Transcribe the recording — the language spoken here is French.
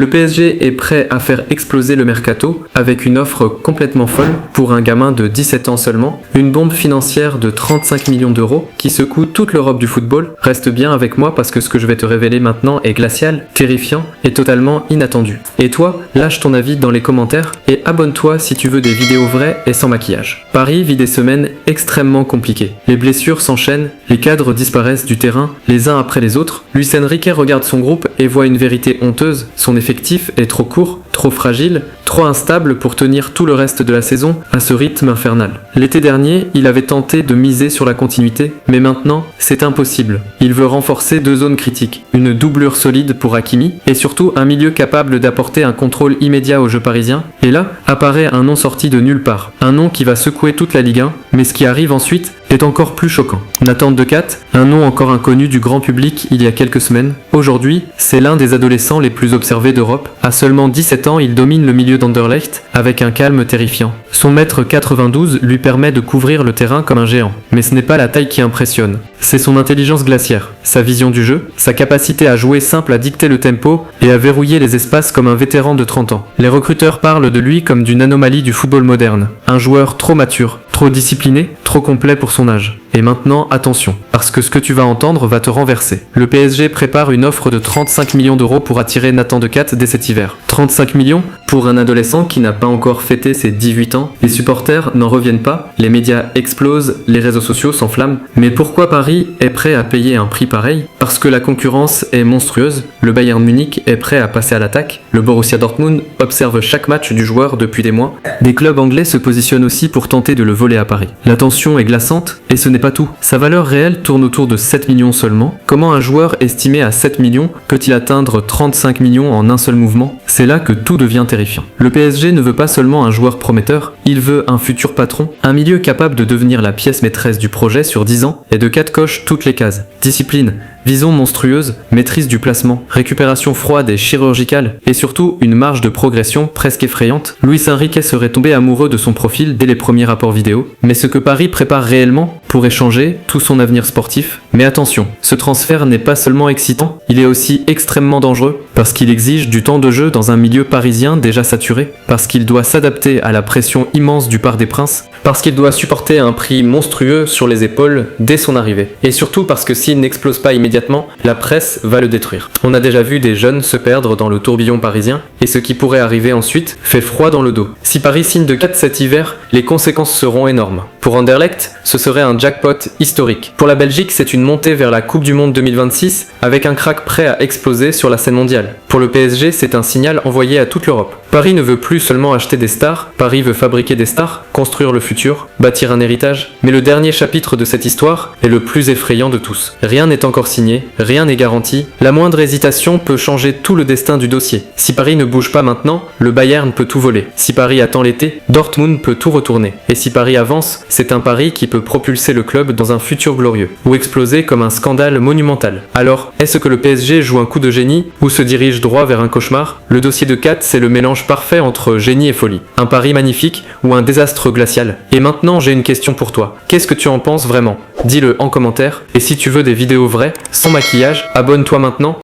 Le PSG est prêt à faire exploser le mercato avec une offre complètement folle pour un gamin de 17 ans seulement, une bombe financière de 35 millions d'euros qui secoue toute l'Europe du football. Reste bien avec moi parce que ce que je vais te révéler maintenant est glacial, terrifiant et totalement inattendu. Et toi, lâche ton avis dans les commentaires et abonne-toi si tu veux des vidéos vraies et sans maquillage. Paris vit des semaines extrêmement compliquées. Les blessures s'enchaînent, les cadres disparaissent du terrain les uns après les autres. Luis Enrique regarde son groupe et voit une vérité honteuse. Son effectif est trop court, trop fragile, trop instable pour tenir tout le reste de la saison à ce rythme infernal. L'été dernier, il avait tenté de miser sur la continuité, mais maintenant, c'est impossible. Il veut renforcer deux zones critiques, une doublure solide pour Hakimi, et surtout un milieu capable d'apporter un contrôle immédiat au jeu parisien. Et là, apparaît un nom sorti de nulle part. Un nom qui va secouer toute la Ligue 1, mais ce qui arrive ensuite est encore plus choquant. Nathan Decaat, un nom encore inconnu du grand public il y a quelques semaines. Aujourd'hui, c'est l'un des adolescents les plus observés d'Europe. À seulement 17 ans, il domine le milieu d'Anderlecht avec un calme terrifiant. Son mètre 92 lui permet de couvrir le terrain comme un géant. Mais ce n'est pas la taille qui impressionne, c'est son intelligence glaciaire, sa vision du jeu, sa capacité à jouer simple, à dicter le tempo et à verrouiller les espaces comme un vétéran de 30 ans. Les recruteurs parlent de lui comme d'une anomalie du football moderne, un joueur trop mature, trop discipliné, trop complet pour son âge. Et maintenant, attention, parce que ce que tu vas entendre va te renverser. Le PSG prépare une offre de 35 millions d'euros pour attirer Nathan Decaat dès cet hiver. 35 millions pour un adolescent qui n'a pas encore fêté ses 18 ans. Les supporters n'en reviennent pas, les médias explosent, les réseaux sociaux s'enflamment. Mais pourquoi Paris est prêt à payer un prix pareil? Parce que la concurrence est monstrueuse, le Bayern Munich est prêt à passer à l'attaque, le Borussia Dortmund observe chaque match du joueur depuis des mois. Des clubs anglais se positionnent aussi pour tenter de le voler à Paris. La tension est glaçante, et ce n'est pas tout. Sa valeur réelle tourne autour de 7 millions seulement. Comment un joueur estimé à 7 millions peut-il atteindre 35 millions en un seul mouvement? C'est là que tout devient terrifiant. Le PSG ne veut pas seulement un joueur prometteur, il veut un futur patron, un milieu capable de devenir la pièce maîtresse du projet sur 10 ans et de 4 coches toutes les cases. Discipline, vision monstrueuse, maîtrise du placement, récupération froide et chirurgicale, et surtout une marge de progression presque effrayante. Luis Enrique serait tombé amoureux de son profil dès les premiers rapports vidéo. Mais ce que Paris prépare réellement pourrait changer tout son avenir sportif. Mais attention, ce transfert n'est pas seulement excitant, il est aussi extrêmement dangereux, parce qu'il exige du temps de jeu dans un milieu parisien déjà saturé, parce qu'il doit s'adapter à la pression immense du Parc des Princes, parce qu'il doit supporter un prix monstrueux sur les épaules dès son arrivée. Et surtout parce que s'il n'explose pas immédiatement, la presse va le détruire. On a déjà vu des jeunes se perdre dans le tourbillon parisien, et ce qui pourrait arriver ensuite fait froid dans le dos. Si Paris signe Decaat cet hiver, les conséquences seront énormes. Pour Anderlecht, ce serait un jackpot historique. Pour la Belgique, c'est une montée vers la Coupe du Monde 2026, avec un crack prêt à exploser sur la scène mondiale. Pour le PSG, c'est un signal envoyé à toute l'Europe. Paris ne veut plus seulement acheter des stars, Paris veut fabriquer des stars, construire le futur, bâtir un héritage. Mais le dernier chapitre de cette histoire est le plus effrayant de tous. Rien n'est encore signé, rien n'est garanti, la moindre hésitation peut changer tout le destin du dossier. Si Paris ne bouge pas maintenant, le Bayern peut tout voler. Si Paris attend l'été, Dortmund peut tout retourner. Et si Paris avance, c'est un pari qui peut propulser le club dans un futur glorieux, ou exploser comme un scandale monumental. Alors, est-ce que le PSG joue un coup de génie, ou se dirige droit vers un cauchemar? Le dossier Decaat, c'est le mélange parfait entre génie et folie. Un pari magnifique, ou un désastre glacial. Et maintenant, j'ai une question pour toi. Qu'est-ce que tu en penses vraiment? Dis-le en commentaire, et si tu veux des vidéos vraies, sans maquillage, abonne-toi maintenant.